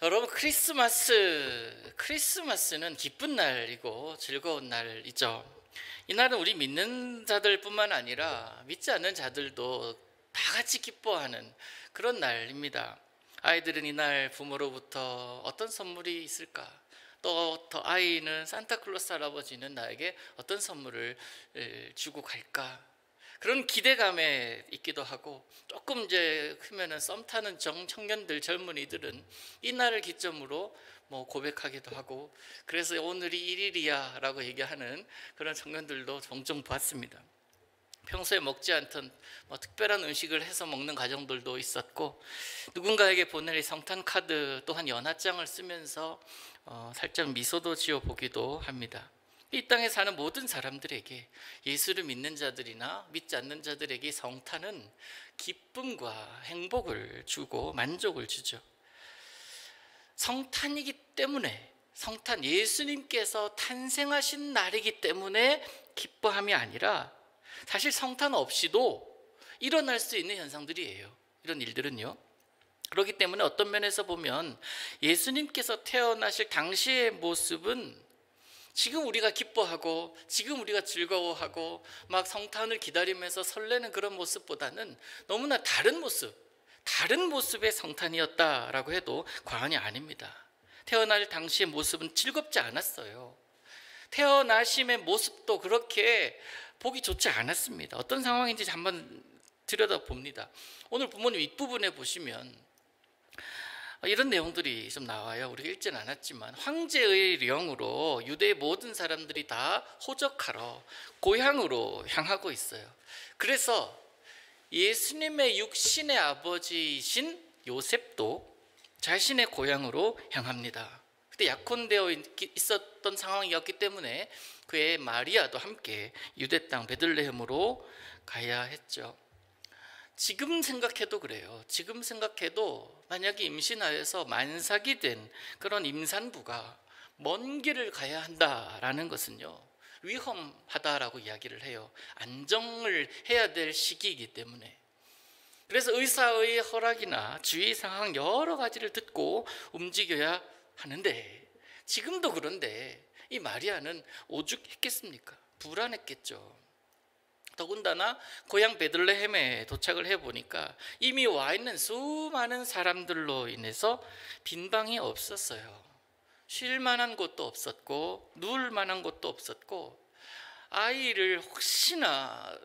여러분, 크리스마스는 기쁜 날이고 즐거운 날이죠. 이날은 우리 믿는 자들뿐만 아니라 믿지 않는 자들도 다 같이 기뻐하는 그런 날입니다. 아이들은 이날 부모로부터 어떤 선물이 있을까? 또 더 아이는 산타클로스 할아버지는 나에게 어떤 선물을 주고 갈까? 그런 기대감에 있기도 하고, 조금 이제 크면은 썸 타는 청년들, 젊은이들은 이날을 기점으로 뭐 고백하기도 하고, 그래서 오늘이 1일이야 라고 얘기하는 그런 청년들도 종종 봤습니다. 평소에 먹지 않던 특별한 음식을 해서 먹는 가정들도 있었고, 누군가에게 보낼 성탄 카드 또한 연하장을 쓰면서 살짝 미소도 지어 보기도 합니다. 이 땅에 사는 모든 사람들에게, 예수를 믿는 자들이나 믿지 않는 자들에게 성탄은 기쁨과 행복을 주고 만족을 주죠. 성탄이기 때문에, 성탄, 예수님께서 탄생하신 날이기 때문에 기뻐함이 아니라, 사실 성탄 없이도 일어날 수 있는 현상들이에요. 이런 일들은요. 그렇기 때문에 어떤 면에서 보면 예수님께서 태어나실 당시의 모습은 지금 우리가 기뻐하고 지금 우리가 즐거워하고 막 성탄을 기다리면서 설레는 그런 모습보다는 너무나 다른 모습의 성탄이었다라고 해도 과언이 아닙니다. 태어날 당시의 모습은 즐겁지 않았어요. 태어나심의 모습도 그렇게 보기 좋지 않았습니다. 어떤 상황인지 한번 들여다봅니다. 오늘 부모님 윗부분에 보시면 이런 내용들이 좀 나와요. 우리가 읽지는 않았지만, 황제의 령으로 유대의 모든 사람들이 다 호적하러 고향으로 향하고 있어요. 그래서 예수님의 육신의 아버지이신 요셉도 자신의 고향으로 향합니다. 그때 약혼되어 있었던 상황이었기 때문에 그의 마리아도 함께 유대 땅 베들레헴으로 가야 했죠. 지금 생각해도 그래요. 지금 생각해도 만약에 임신하여서 만삭이 된 그런 임산부가 먼 길을 가야 한다라는 것은요, 위험하다라고 이야기를 해요. 안정을 해야 될 시기이기 때문에. 그래서 의사의 허락이나 주위 상황 여러 가지를 듣고 움직여야 하는데, 지금도 그런데 이 마리아는 오죽했겠습니까? 불안했겠죠. 더군다나 고향 베들레헴에 도착을 해보니까 이미 와 있는 수많은 사람들로 인해서 빈방이 없었어요. 쉴 만한 곳도 없었고 누울 만한 곳도 없었고, 아이를 혹시나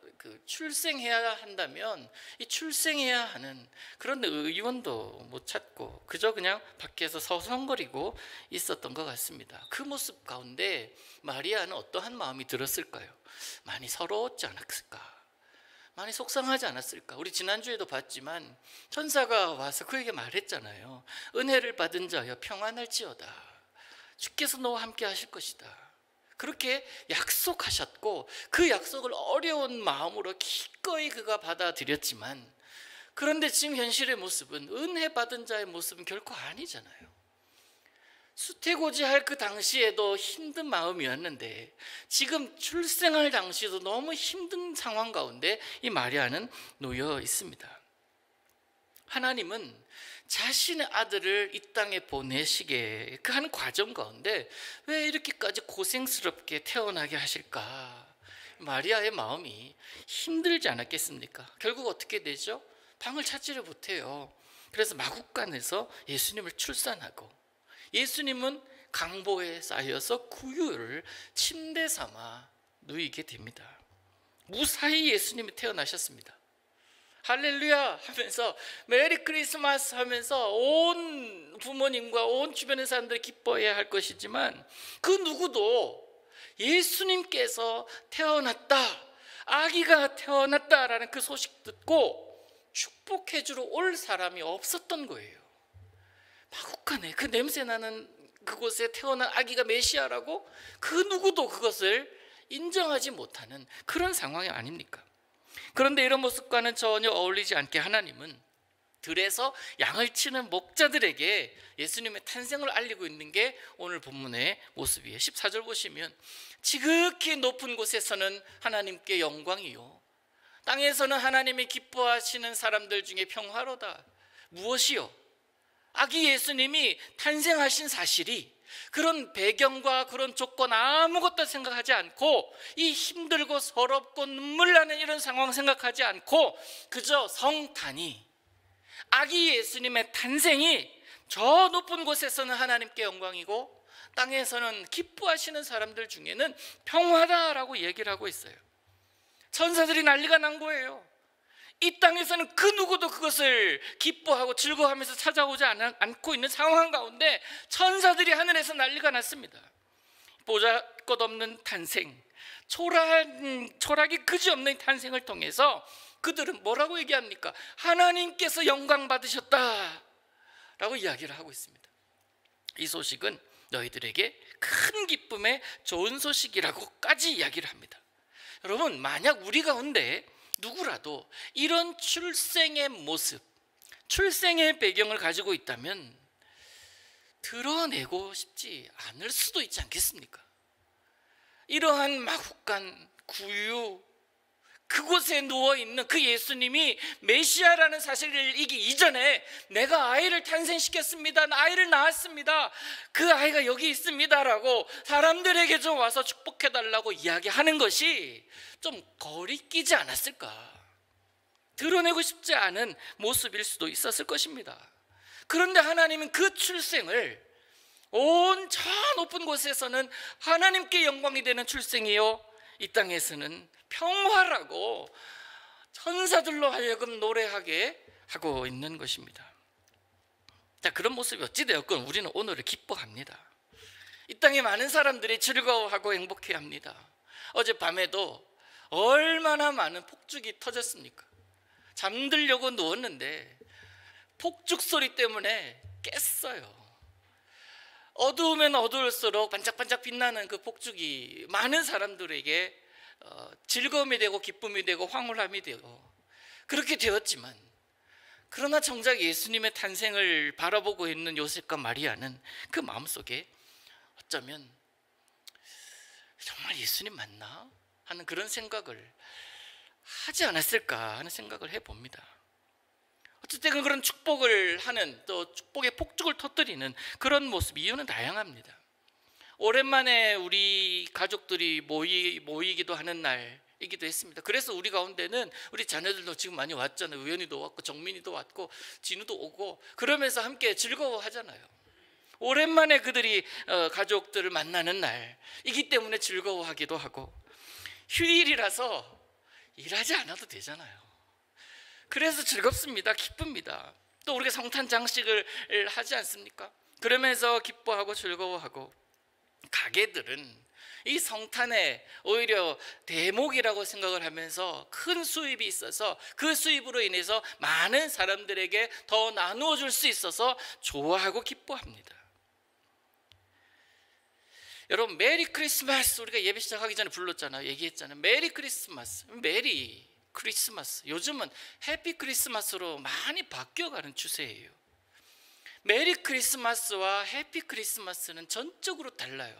출생해야 한다면 이 출생해야 하는 그런 의원도 못 찾고 그저 그냥 밖에서 서성거리고 있었던 것 같습니다. 그 모습 가운데 마리아는 어떠한 마음이 들었을까요? 많이 서러웠지 않았을까? 많이 속상하지 않았을까? 우리 지난주에도 봤지만 천사가 와서 그에게 말했잖아요. 은혜를 받은 자여 평안할지어다. 주께서 너와 함께 하실 것이다. 그렇게 약속하셨고, 그 약속을 어려운 마음으로 기꺼이 그가 받아들였지만, 그런데 지금 현실의 모습은, 은혜 받은 자의 모습은 결코 아니잖아요. 수태고지할 그 당시에도 힘든 마음이었는데, 지금 출생할 당시에도 너무 힘든 상황 가운데 이 마리아는 놓여 있습니다. 하나님은 자신의 아들을 이 땅에 보내시게 그 한 과정 가운데 왜 이렇게까지 고생스럽게 태어나게 하실까? 마리아의 마음이 힘들지 않았겠습니까? 결국 어떻게 되죠? 방을 찾지를 못해요. 그래서 마국간에서 예수님을 출산하고, 예수님은 강보에 쌓여서 구유를 침대 삼아 누이게 됩니다. 무사히 예수님이 태어나셨습니다. 할렐루야 하면서 메리 크리스마스 하면서 온 부모님과 온 주변의 사람들이 기뻐해야 할 것이지만, 그 누구도 예수님께서 태어났다, 아기가 태어났다라는 그 소식 듣고 축복해 주러 올 사람이 없었던 거예요. 마국간에 그 냄새나는 그곳에 태어난 아기가 메시아라고 그 누구도 그것을 인정하지 못하는 그런 상황이 아닙니까? 그런데 이런 모습과는 전혀 어울리지 않게 하나님은 들에서 양을 치는 목자들에게 예수님의 탄생을 알리고 있는 게 오늘 본문의 모습이에요. 14절 보시면, 지극히 높은 곳에서는 하나님께 영광이요, 땅에서는 하나님이 기뻐하시는 사람들 중에 평화로다. 무엇이요? 아기 예수님이 탄생하신 사실이 그런 배경과 그런 조건 아무것도 생각하지 않고 이 힘들고 서럽고 눈물 나는 이런 상황 생각하지 않고 그저 성탄이, 아기 예수님의 탄생이 저 높은 곳에서는 하나님께 영광이고 땅에서는 기뻐하시는 사람들 중에는 평화다라고 얘기를 하고 있어요. 천사들이 난리가 난 거예요. 이 땅에서는 그 누구도 그것을 기뻐하고 즐거워하면서 찾아오지 않고 있는 상황 가운데 천사들이 하늘에서 난리가 났습니다. 보잘것없는 탄생, 초락이 그지없는 탄생을 통해서 그들은 뭐라고 얘기합니까? 하나님께서 영광 받으셨다 라고 이야기를 하고 있습니다. 이 소식은 너희들에게 큰 기쁨의 좋은 소식이라고까지 이야기를 합니다. 여러분, 만약 우리 가운데 누구라도 이런 출생의 모습, 출생의 배경을 가지고 있다면 드러내고 싶지 않을 수도 있지 않겠습니까? 이러한 마국간 구유, 그곳에 누워있는 그 예수님이 메시아라는 사실을 이기 이전에 내가 아이를 탄생시켰습니다, 아이를 낳았습니다, 그 아이가 여기 있습니다라고 사람들에게 좀 와서 축복해달라고 이야기하는 것이 좀 거리끼지 않았을까? 드러내고 싶지 않은 모습일 수도 있었을 것입니다. 그런데 하나님은 그 출생을 온 저 높은 곳에서는 하나님께 영광이 되는 출생이요, 이 땅에서는 평화라고 천사들로 하여금 노래하게 하고 있는 것입니다. 자, 그런 모습이 어찌되었건 우리는 오늘을 기뻐합니다. 이 땅에 많은 사람들이 즐거워하고 행복해합니다. 어젯밤에도 얼마나 많은 폭죽이 터졌습니까? 잠들려고 누웠는데 폭죽 소리 때문에 깼어요. 어두우면 어두울수록 반짝반짝 빛나는 그 폭죽이 많은 사람들에게 즐거움이 되고 기쁨이 되고 황홀함이 되고 그렇게 되었지만, 그러나 정작 예수님의 탄생을 바라보고 있는 요셉과 마리아는 그 마음속에 어쩌면 정말 예수님 맞나? 하는 그런 생각을 하지 않았을까 하는 생각을 해봅니다. 어쨌든 그런 축복을 하는, 또 축복의 폭죽을 터뜨리는 그런 모습, 이유는 다양합니다. 오랜만에 우리 가족들이 모이기도 하는 날이기도 했습니다. 그래서 우리 가운데는 우리 자녀들도 지금 많이 왔잖아요. 우연이도 왔고 정민이도 왔고 진우도 오고 그러면서 함께 즐거워하잖아요. 오랜만에 그들이 가족들을 만나는 날이기 때문에 즐거워하기도 하고, 휴일이라서 일하지 않아도 되잖아요. 그래서 즐겁습니다. 기쁩니다. 또 우리가 성탄 장식을 하지 않습니까? 그러면서 기뻐하고 즐거워하고, 가게들은 이 성탄에 오히려 대목이라고 생각을 하면서 큰 수입이 있어서 그 수입으로 인해서 많은 사람들에게 더 나누어 줄 수 있어서 좋아하고 기뻐합니다. 여러분, 메리 크리스마스 우리가 예배 시작하기 전에 불렀잖아요. 얘기했잖아요. 메리 크리스마스, 메리 크리스마스. 요즘은 해피 크리스마스로 많이 바뀌어가는 추세예요. 메리 크리스마스와 해피 크리스마스는 전적으로 달라요.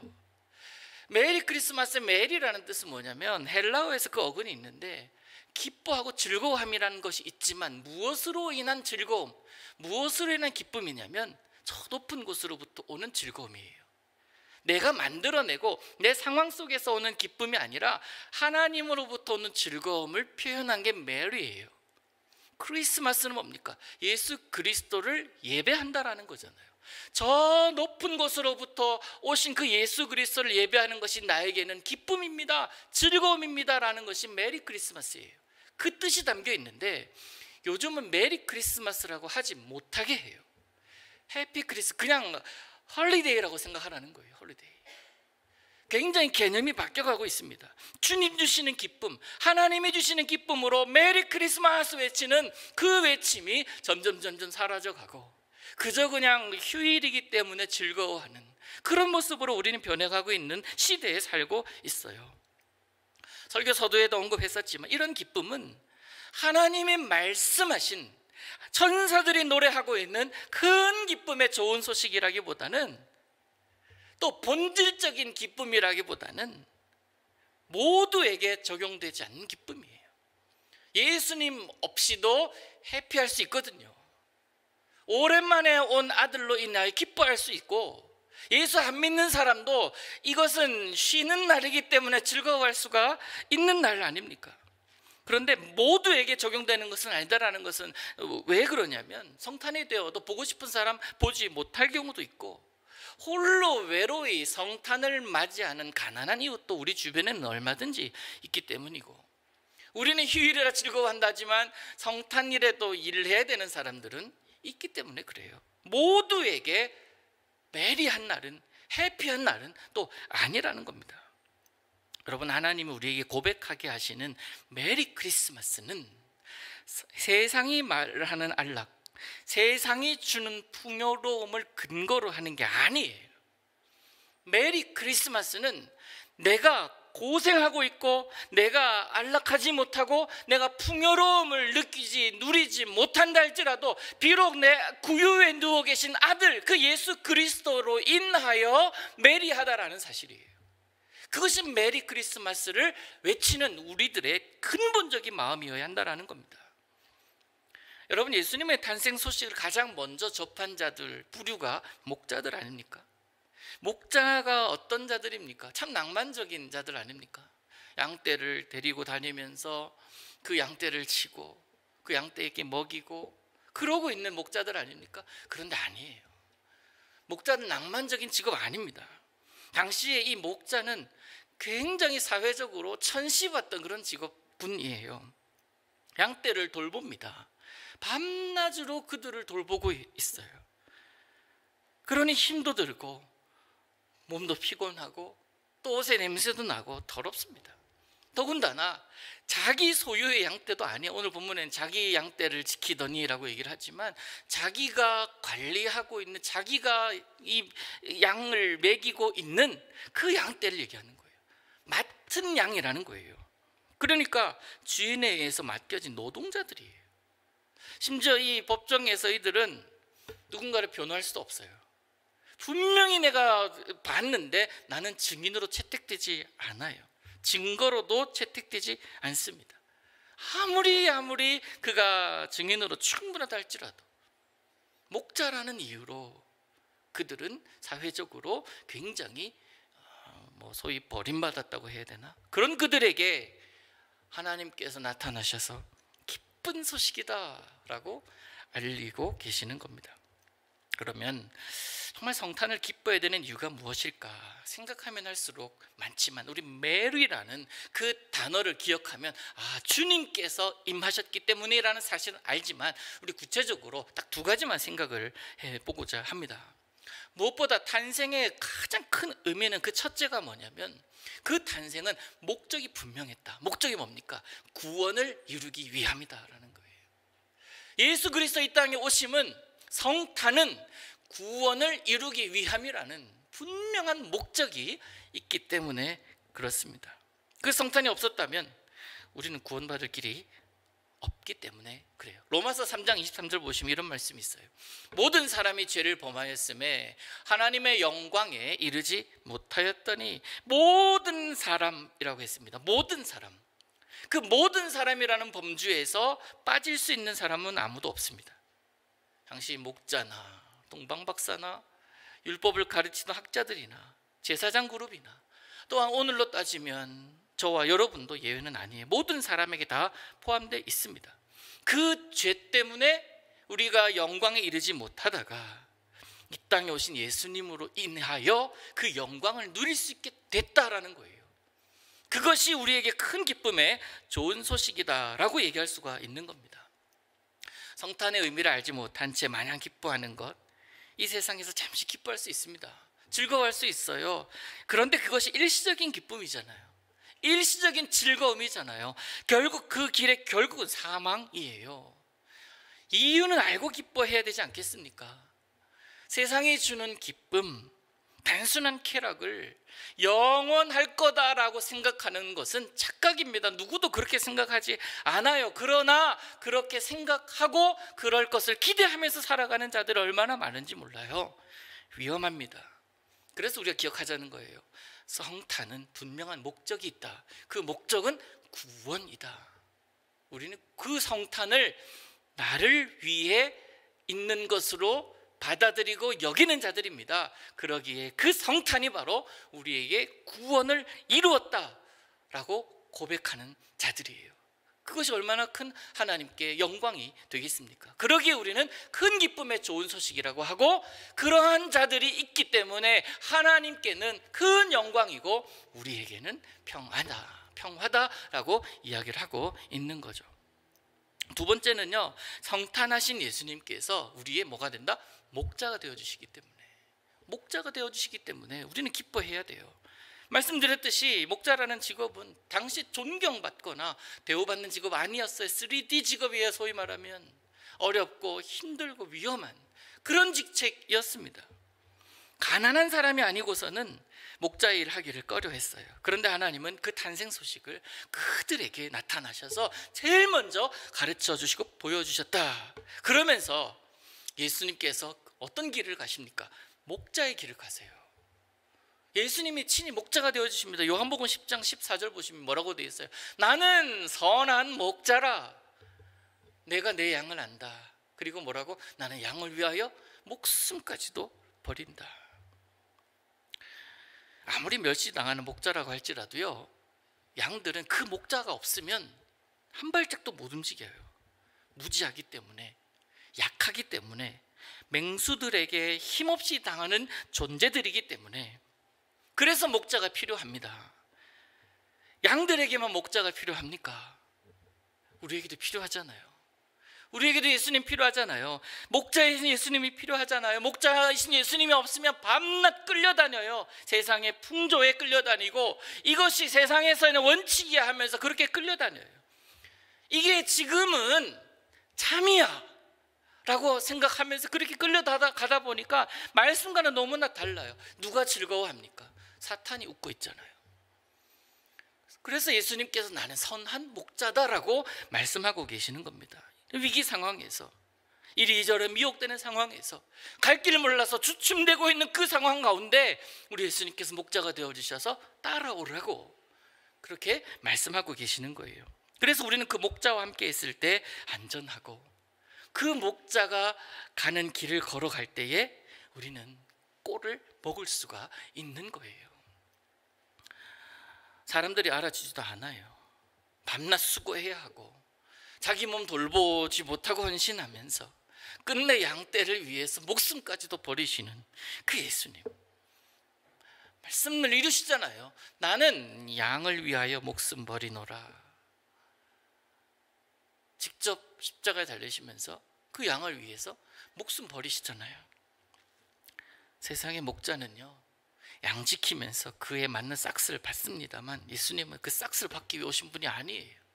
메리 크리스마스의 메리라는 뜻은 뭐냐면, 헬라어에서 그 어근이 있는데 기뻐하고 즐거움이라는 것이 있지만 무엇으로 인한 즐거움, 무엇으로 인한 기쁨이냐면 저 높은 곳으로부터 오는 즐거움이에요. 내가 만들어내고 내 상황 속에서 오는 기쁨이 아니라 하나님으로부터 오는 즐거움을 표현한 게 메리예요. 크리스마스는 뭡니까? 예수 그리스도를 예배한다라는 거잖아요. 저 높은 곳으로부터 오신 그 예수 그리스도를 예배하는 것이 나에게는 기쁨입니다, 즐거움입니다라는 것이 메리 크리스마스예요. 그 뜻이 담겨 있는데 요즘은 메리 크리스마스라고 하지 못하게 해요. 해피 크리스, 그냥 홀리데이라고 생각하라는 거예요. 홀리데이. 굉장히 개념이 바뀌어가고 있습니다. 주님 주시는 기쁨, 하나님이 주시는 기쁨으로 메리 크리스마스 외치는 그 외침이 점점 사라져가고 그저 그냥 휴일이기 때문에 즐거워하는 그런 모습으로 우리는 변해가고 있는 시대에 살고 있어요. 설교 서두에도 언급했었지만 이런 기쁨은 하나님이 말씀하신, 천사들이 노래하고 있는 큰 기쁨의 좋은 소식이라기보다는, 또 본질적인 기쁨이라기보다는 모두에게 적용되지 않는 기쁨이에요. 예수님 없이도 해피할 수 있거든요. 오랜만에 온 아들로 인하여 기뻐할 수 있고, 예수 안 믿는 사람도 이것은 쉬는 날이기 때문에 즐거워할 수가 있는 날 아닙니까? 그런데 모두에게 적용되는 것은 아니다라는 것은 왜 그러냐면, 성탄이 되어도 보고 싶은 사람 보지 못할 경우도 있고, 홀로 외로이 성탄을 맞이하는 가난한 이웃도 우리 주변에는 얼마든지 있기 때문이고, 우리는 휴일이라 즐거워한다지만 성탄일에도 일을 해야 되는 사람들은 있기 때문에 그래요. 모두에게 메리한 날은, 해피한 날은 또 아니라는 겁니다. 여러분, 하나님이 우리에게 고백하게 하시는 메리 크리스마스는 세상이 말하는 안락, 세상이 주는 풍요로움을 근거로 하는 게 아니에요. 메리 크리스마스는 내가 고생하고 있고, 내가 안락하지 못하고, 내가 풍요로움을 누리지 못한다 할지라도 비록 내 구유에 누워 계신 아들, 그 예수 그리스도로 인하여 메리하다라는 사실이에요. 그것이 메리 크리스마스를 외치는 우리들의 근본적인 마음이어야 한다는 겁니다. 여러분, 예수님의 탄생 소식을 가장 먼저 접한 자들, 부류가 목자들 아닙니까? 목자가 어떤 자들입니까? 참 낭만적인 자들 아닙니까? 양떼를 데리고 다니면서 그 양떼를 치고 그 양떼에게 먹이고 그러고 있는 목자들 아닙니까? 그런데 아니에요. 목자는 낭만적인 직업 아닙니다. 당시에 이 목자는 굉장히 사회적으로 천시받던 그런 직업분이에요. 양떼를 돌봅니다. 밤낮으로 그들을 돌보고 있어요. 그러니 힘도 들고 몸도 피곤하고 또 옷에 냄새도 나고 더럽습니다. 더군다나 자기 소유의 양떼도 아니에요. 오늘 본문에는 자기 양떼를 지키더니라고 얘기를 하지만, 자기가 관리하고 있는, 자기가 이 양을 먹이고 있는 그 양떼를 얘기하는 거예요. 맡은 양이라는 거예요. 그러니까 주인에 의해서 맡겨진 노동자들이에요. 심지어 이 법정에서 이들은 누군가를 변호할 수도 없어요. 분명히 내가 봤는데 나는 증인으로 채택되지 않아요. 증거로도 채택되지 않습니다. 아무리 그가 증인으로 충분하다 할지라도 목자라는 이유로 그들은 사회적으로 굉장히 소위 버림받았다고 해야 되나? 그런 그들에게 하나님께서 나타나셔서 기쁜 소식이다라고 알리고 계시는 겁니다. 그러면 정말 성탄을 기뻐해야 되는 이유가 무엇일까 생각하면 할수록 많지만, 우리 메리라는 그 단어를 기억하면 주님께서 임하셨기 때문이라는 사실은 알지만, 우리 구체적으로 딱 두 가지만 생각을 해보고자 합니다. 무엇보다 탄생의 가장 큰 의미는, 그 첫째가 뭐냐면, 그 탄생은 목적이 분명했다. 목적이 뭡니까? 구원을 이루기 위함이다라는 거예요. 예수 그리스도 이 땅에 오심은, 성탄은 구원을 이루기 위함이라는 분명한 목적이 있기 때문에 그렇습니다. 그 성탄이 없었다면 우리는 구원받을 길이 없기 때문에 그래요. 로마서 3장 23절 보시면 이런 말씀이 있어요. 모든 사람이 죄를 범하였음에 하나님의 영광에 이르지 못하였더니, 모든 사람이라고 했습니다. 모든 사람. 그 모든 사람이라는 범주에서 빠질 수 있는 사람은 아무도 없습니다. 당시 목자나 동방박사나 율법을 가르치던 학자들이나 제사장 그룹이나, 또한 오늘로 따지면 저와 여러분도 예외는 아니에요. 모든 사람에게 다 포함되어 있습니다. 그 죄 때문에 우리가 영광에 이르지 못하다가 이 땅에 오신 예수님으로 인하여 그 영광을 누릴 수 있게 됐다라는 거예요. 그것이 우리에게 큰 기쁨의 좋은 소식이다라고 얘기할 수가 있는 겁니다. 성탄의 의미를 알지 못한 채 마냥 기뻐하는 것, 이 세상에서 잠시 기뻐할 수 있습니다. 즐거워할 수 있어요. 그런데 그것이 일시적인 기쁨이잖아요. 일시적인 즐거움이잖아요. 결국 그 길의 결국은 사망이에요. 이유는 알고 기뻐해야 되지 않겠습니까? 세상이 주는 기쁨, 단순한 쾌락을 영원할 거다라고 생각하는 것은 착각입니다. 누구도 그렇게 생각하지 않아요. 그러나 그렇게 생각하고 그럴 것을 기대하면서 살아가는 자들이 얼마나 많은지 몰라요. 위험합니다. 그래서 우리가 기억하자는 거예요. 성탄은 분명한 목적이 있다. 그 목적은 구원이다. 우리는 그 성탄을 나를 위해 있는 것으로 받아들이고 여기는 자들입니다. 그러기에 그 성탄이 바로 우리에게 구원을 이루었다라고 고백하는 자들이에요. 그것이 얼마나 큰 하나님께 영광이 되겠습니까? 그러기에 우리는 큰 기쁨의 좋은 소식이라고 하고, 그러한 자들이 있기 때문에 하나님께는 큰 영광이고 우리에게는 평화다라고 이야기를 하고 있는 거죠. 두 번째는요, 성탄하신 예수님께서 우리의 뭐가 된다? 목자가 되어주시기 때문에 우리는 기뻐해야 돼요. 말씀드렸듯이 목자라는 직업은 당시 존경받거나 대우받는 직업 아니었어요. 3D 직업이에요. 소위 말하면 어렵고 힘들고 위험한 그런 직책이었습니다. 가난한 사람이 아니고서는 목자의 일을 하기를 꺼려했어요. 그런데 하나님은 그 탄생 소식을 그들에게 나타나셔서 제일 먼저 가르쳐 주시고 보여주셨다. 그러면서 예수님께서 어떤 길을 가십니까? 목자의 길을 가세요. 예수님이 친히 목자가 되어주십니다. 요한복음 10장 14절 보시면 뭐라고 되어 있어요? 나는 선한 목자라. 내가 내 양을 안다. 그리고 뭐라고? 나는 양을 위하여 목숨까지도 버린다. 아무리 멸시당하는 목자라고 할지라도요, 양들은 그 목자가 없으면 한 발짝도 못 움직여요. 무지하기 때문에, 약하기 때문에, 맹수들에게 힘없이 당하는 존재들이기 때문에, 그래서 목자가 필요합니다. 양들에게만 목자가 필요합니까? 우리에게도 필요하잖아요. 우리에게도 예수님 필요하잖아요. 목자이신 예수님이 필요하잖아요. 목자이신 예수님이 없으면 밤낮 끌려다녀요. 세상의 풍조에 끌려다니고 이것이 세상에서는 원칙이야 하면서 그렇게 끌려다녀요. 이게 지금은 참이야 라고 생각하면서 그렇게 끌려가다 보니까 말씀과는 너무나 달라요. 누가 즐거워합니까? 사탄이 웃고 있잖아요. 그래서 예수님께서 나는 선한 목자다라고 말씀하고 계시는 겁니다. 위기 상황에서, 이리저리 미혹되는 상황에서, 갈 길을 몰라서 주춤되고 있는 그 상황 가운데 우리 예수님께서 목자가 되어주셔서 따라오라고 그렇게 말씀하고 계시는 거예요. 그래서 우리는 그 목자와 함께 있을 때 안전하고, 그 목자가 가는 길을 걸어갈 때에 우리는 꼴을 먹을 수가 있는 거예요. 사람들이 알아주지도 않아요. 밤낮 수고해야 하고 자기 몸 돌보지 못하고 헌신하면서 끝내 양떼를 위해서 목숨까지도 버리시는 그 예수님, 말씀을 이루시잖아요. 나는 양을 위하여 목숨 버리노라. 직접 십자가에 달리시면서 그 양을 위해서 목숨 버리시잖아요. 세상의 목자는요, 양 지키면서 그에 맞는 싹스를 받습니다만 예수님은 그 싹스를 받기 위해 오신 분이 아니에요.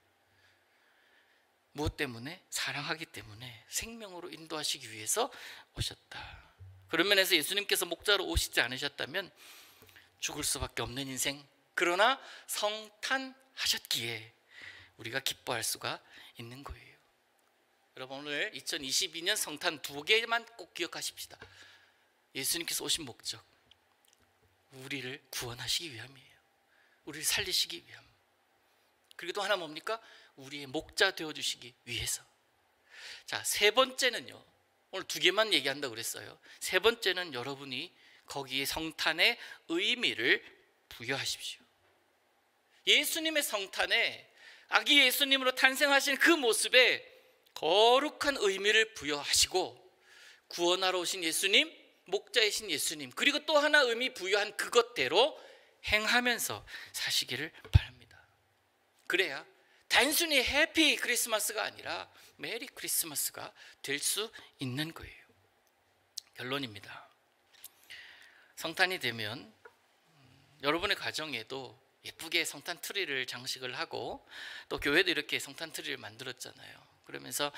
무엇 때문에? 사랑하기 때문에 생명으로 인도하시기 위해서 오셨다. 그런 면에서 예수님께서 목자로 오시지 않으셨다면 죽을 수밖에 없는 인생, 그러나 성탄하셨기에 우리가 기뻐할 수가 있는 거예요. 여러분, 오늘 2022년 성탄 2개만 꼭 기억하십시다. 예수님께서 오신 목적, 우리를 구원하시기 위함이에요. 우리를 살리시기 위함. 그리고 또 하나 뭡니까? 우리의 목자 되어주시기 위해서. 자, 세 번째는요, 오늘 2개만 얘기한다고 그랬어요. 세 번째는 여러분이 거기에 성탄의 의미를 부여하십시오. 예수님의 성탄에, 아기 예수님으로 탄생하신 그 모습에 거룩한 의미를 부여하시고, 구원하러 오신 예수님, 목자이신 예수님, 그리고 또 하나 의미 부여한 그것대로 행하면서 사시기를 바랍니다. 그래야 단순히 해피 크리스마스가 아니라 메리 크리스마스가 될 수 있는 거예요. 결론입니다. 성탄이 되면 여러분의 가정에도 예쁘게 성탄 트리를 장식을 하고, 또 교회도 이렇게 성탄 트리를 만들었잖아요. 그러면서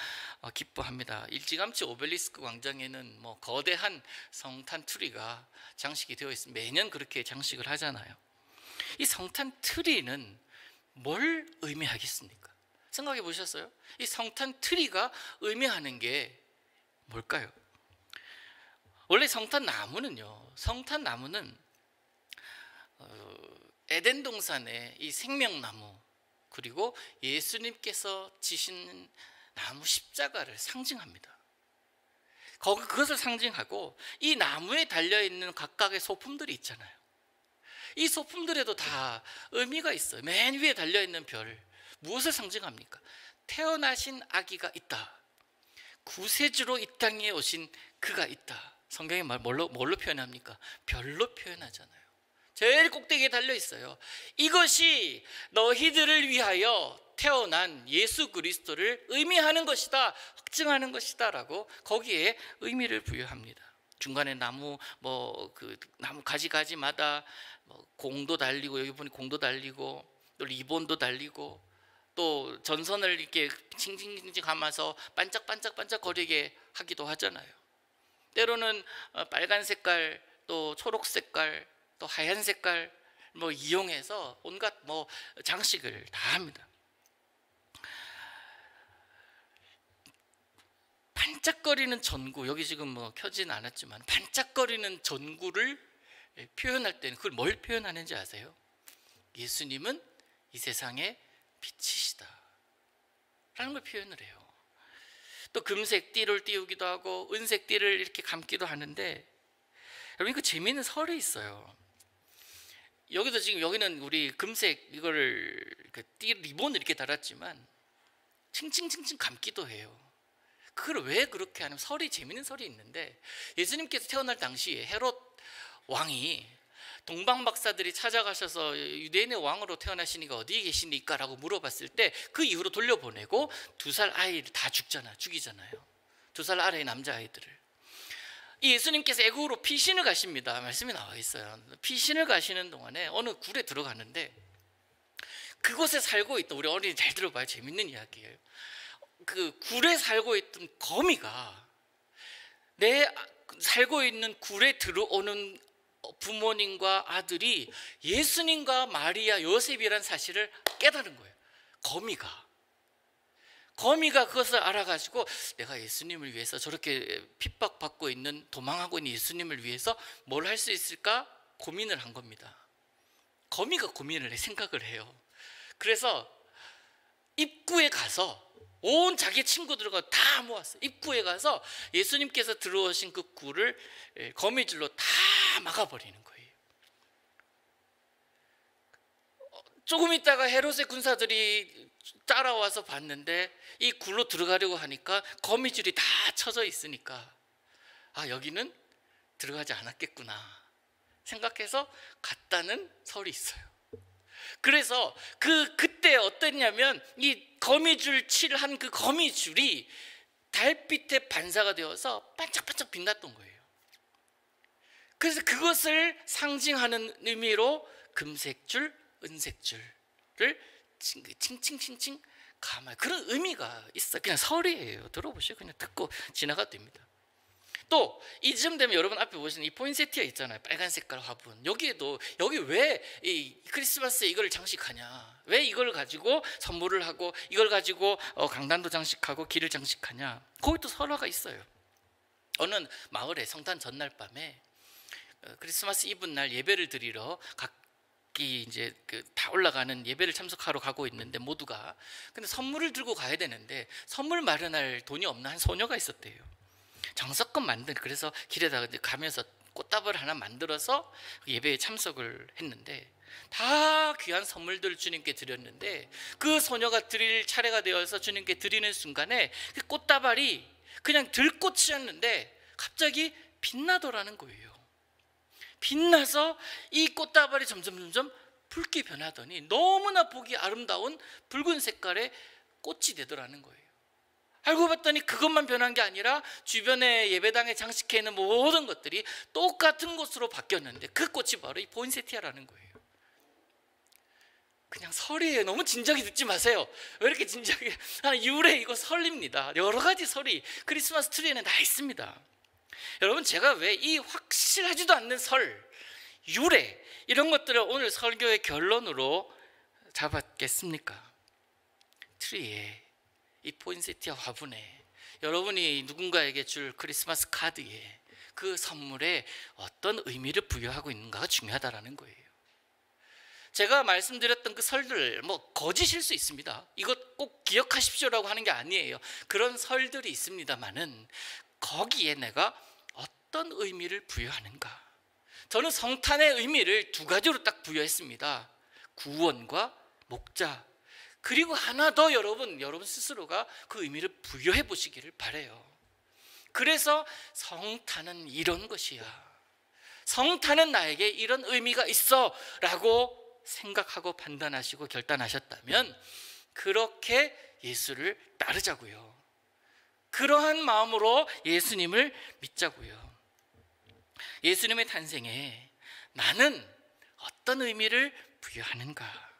기뻐합니다. 일찌감치 오벨리스크 광장에는 거대한 성탄 트리가 장식이 되어 있습니다. 매년 그렇게 장식을 하잖아요. 이 성탄 트리는 뭘 의미하겠습니까? 생각해 보셨어요? 이 성탄 트리가 의미하는 게 뭘까요? 원래 성탄 나무는요, 성탄 나무는 에덴 동산의 이 생명나무, 그리고 예수님께서 지신 나무 십자가를 상징합니다. 그것을 상징하고 이 나무에 달려있는 각각의 소품들이 있잖아요. 이 소품들에도 다 의미가 있어요. 맨 위에 달려있는 별, 무엇을 상징합니까? 태어나신 아기가 있다. 구세주로 이 땅에 오신 그가 있다. 성경이 뭘로 표현합니까? 별로 표현하잖아요. 제일 꼭대기에 달려있어요. 이것이 너희들을 위하여 태어난 예수 그리스도를 의미하는 것이다, 확증하는 것이다 라고 거기에 의미를 부여합니다. 중간에 나무 나무 가지가지마다 공도 달리고, 여기 보니 공도 달리고 또 리본도 달리고 또 전선을 이렇게 칭칭칭칭 감아서 반짝반짝반짝 거리게 하기도 하잖아요. 때로는 빨간 색깔, 또 초록 색깔, 또 하얀 색깔 이용해서 온갖 장식을 다 합니다. 반짝거리는 전구, 여기 지금 켜진 않았지만 반짝거리는 전구를 표현할 때는 그걸 뭘 표현하는지 아세요? 예수님은 이 세상의 빛이시다 라는 걸 표현을 해요. 또 금색 띠를 띄우기도 하고 은색 띠를 이렇게 감기도 하는데, 여러분 그 재미있는 설이 있어요. 여기도 지금 여기는 우리 금색 이거를 띠 리본을 이렇게 달았지만 칭칭칭칭 감기도 해요. 그걸 왜 그렇게 하냐면 설이, 재미있는 설이 있는데, 예수님께서 태어날 당시에 헤롯 왕이 동방 박사들이 찾아가셔서 유대인의 왕으로 태어나시니까 어디에 계시니까 라고 물어봤을 때 그 이후로 돌려보내고 2살 아이를 다 죽이잖아요. 2살 아래의 남자아이들을. 이 예수님께서 애국으로 피신을 가십니다. 말씀이 나와 있어요. 피신을 가시는 동안에 어느 굴에 들어가는데, 그곳에 살고 있던, 우리 어린이 잘 들어봐요. 재밌는 이야기예요. 그 굴에 살고 있던 거미가 내 살고 있는 굴에 들어오는 부모님과 아들이 예수님과 마리아, 요셉이라는 사실을 깨달은 거예요. 거미가 그것을 알아가지고 내가 예수님을 위해서, 저렇게 핍박받고 있는, 도망하고 있는 예수님을 위해서 뭘 할 수 있을까 고민을 한 겁니다. 거미가 고민을 해, 생각을 해요. 그래서 입구에 가서 온 자기 친구들과 다 모았어요. 입구에 가서 예수님께서 들어오신 그 굴을 거미줄로 다 막아버리는 거예요. 조금 있다가 헤롯의 군사들이 따라와서 봤는데 이 굴로 들어가려고 하니까 거미줄이 다 쳐져 있으니까 여기는 들어가지 않았겠구나 생각해서 갔다는 설이 있어요. 그래서 그때 어땠냐면 이 거미줄 칠한 그 거미줄이 달빛의 반사가 되어서 반짝반짝 빛났던 거예요. 그래서 그것을 상징하는 의미로 금색줄, 은색줄을 칭칭칭칭 감아요. 그런 의미가 있어요. 그냥 설이에요. 들어보시고 그냥 듣고 지나가도 됩니다. 또 이쯤 되면 여러분 앞에 보시는 이 포인세티아 있잖아요. 빨간 색깔 화분. 여기 왜 이 크리스마스에 이걸 장식하냐, 왜 이걸 가지고 선물을 하고 이걸 가지고 강단도 장식하고 길을 장식하냐, 거기 또 설화가 있어요. 어느 마을에 성탄 전날 밤에 크리스마스 이브 날 예배를 드리러 각기 이제 다 올라가는 예배를 참석하러 가고 있는데 모두가, 근데 선물을 들고 가야 되는데 선물 마련할 돈이 없는 한 소녀가 있었대요. 정석껏 그래서 길에다가 가면서 꽃다발 하나 만들어서 예배에 참석을 했는데 다 귀한 선물들을 주님께 드렸는데, 그 소녀가 드릴 차례가 되어서 주님께 드리는 순간에 그 꽃다발이 그냥 들꽃이었는데 갑자기 빛나더라는 거예요. 빛나서 이 꽃다발이 점점 붉게 변하더니 너무나 보기 아름다운 붉은 색깔의 꽃이 되더라는 거예요. 알고 봤더니 그것만 변한 게 아니라 주변에 예배당에 장식해 있는 모든 것들이 똑같은 것으로 바뀌었는데 그 꽃이 바로 이 포인세티아라는 거예요. 그냥 설이에요. 너무 진지하게 듣지 마세요. 왜 이렇게 진지하게? 유래, 이거 설입니다. 여러 가지 설이 크리스마스 트리에는 다 있습니다. 여러분, 제가 왜 이 확실하지도 않는 설, 유래 이런 것들을 오늘 설교의 결론으로 잡았겠습니까? 트리에, 이 포인세티아 화분에, 여러분이 누군가에게 줄 크리스마스 카드에 그 선물에 어떤 의미를 부여하고 있는가가 중요하다라는 거예요. 제가 말씀드렸던 그 설들 거짓일 수 있습니다. 이것 꼭 기억하십시오라고 하는 게 아니에요. 그런 설들이 있습니다만은 거기에 내가 어떤 의미를 부여하는가? 저는 성탄의 의미를 두 가지로 딱 부여했습니다. 구원과 목자. 그리고 하나 더 여러분 스스로가 그 의미를 부여해 보시기를 바라요. 그래서 성탄은 이런 것이야. 성탄은 나에게 이런 의미가 있어 라고 생각하고 판단하시고 결단하셨다면 그렇게 예수를 따르자고요. 그러한 마음으로 예수님을 믿자고요. 예수님의 탄생에 나는 어떤 의미를 부여하는가?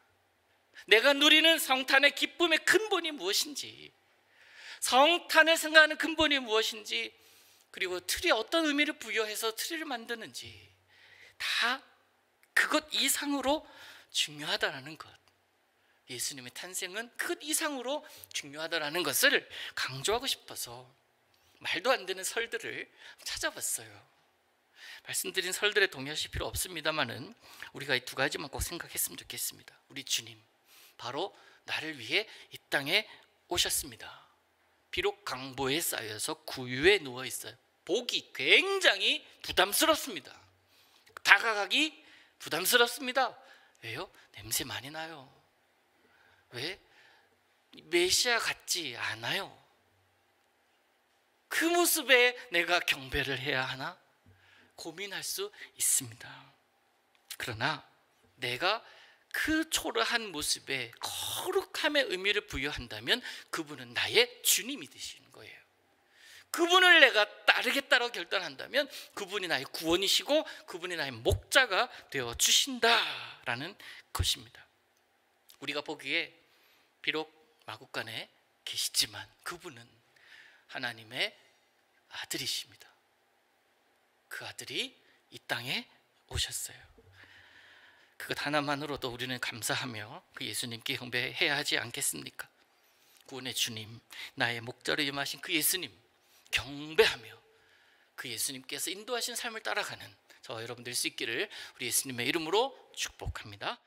내가 누리는 성탄의 기쁨의 근본이 무엇인지, 성탄을 생각하는 근본이 무엇인지, 그리고 틀에 어떤 의미를 부여해서 트리를 만드는지 다 그것 이상으로 중요하다라는 것. 예수님의 탄생은 그것 이상으로 중요하다라는 것을 강조하고 싶어서 말도 안 되는 설들을 찾아봤어요. 말씀드린 설들에 동의하실 필요 없습니다만은 우리가 이 두 가지만 꼭 생각했으면 좋겠습니다. 우리 주님 바로 나를 위해 이 땅에 오셨습니다. 비록 강보에 쌓여서 구유에 누워 있어요. 보기 굉장히 부담스럽습니다. 다가가기 부담스럽습니다. 왜요? 냄새 많이 나요. 왜? 메시아 같지 않아요. 그 모습에 내가 경배를 해야 하나? 고민할 수 있습니다. 그러나 내가 그 초라한 모습에 거룩함의 의미를 부여한다면 그분은 나의 주님이 되시는 거예요. 그분을 내가 따르겠다고 결단한다면 그분이 나의 구원이시고 그분이 나의 목자가 되어 주신다라는 것입니다. 우리가 보기에 비록 마국간에 계시지만 그분은 하나님의 아들이십니다. 그 아들이 이 땅에 오셨어요. 그것 하나만으로도 우리는 감사하며 그 예수님께 경배해야 하지 않겠습니까? 구원의 주님, 나의 목자로 임하신 그 예수님 경배하며 그 예수님께서 인도하신 삶을 따라가는 저와 여러분 될 수 있기를 우리 예수님의 이름으로 축복합니다.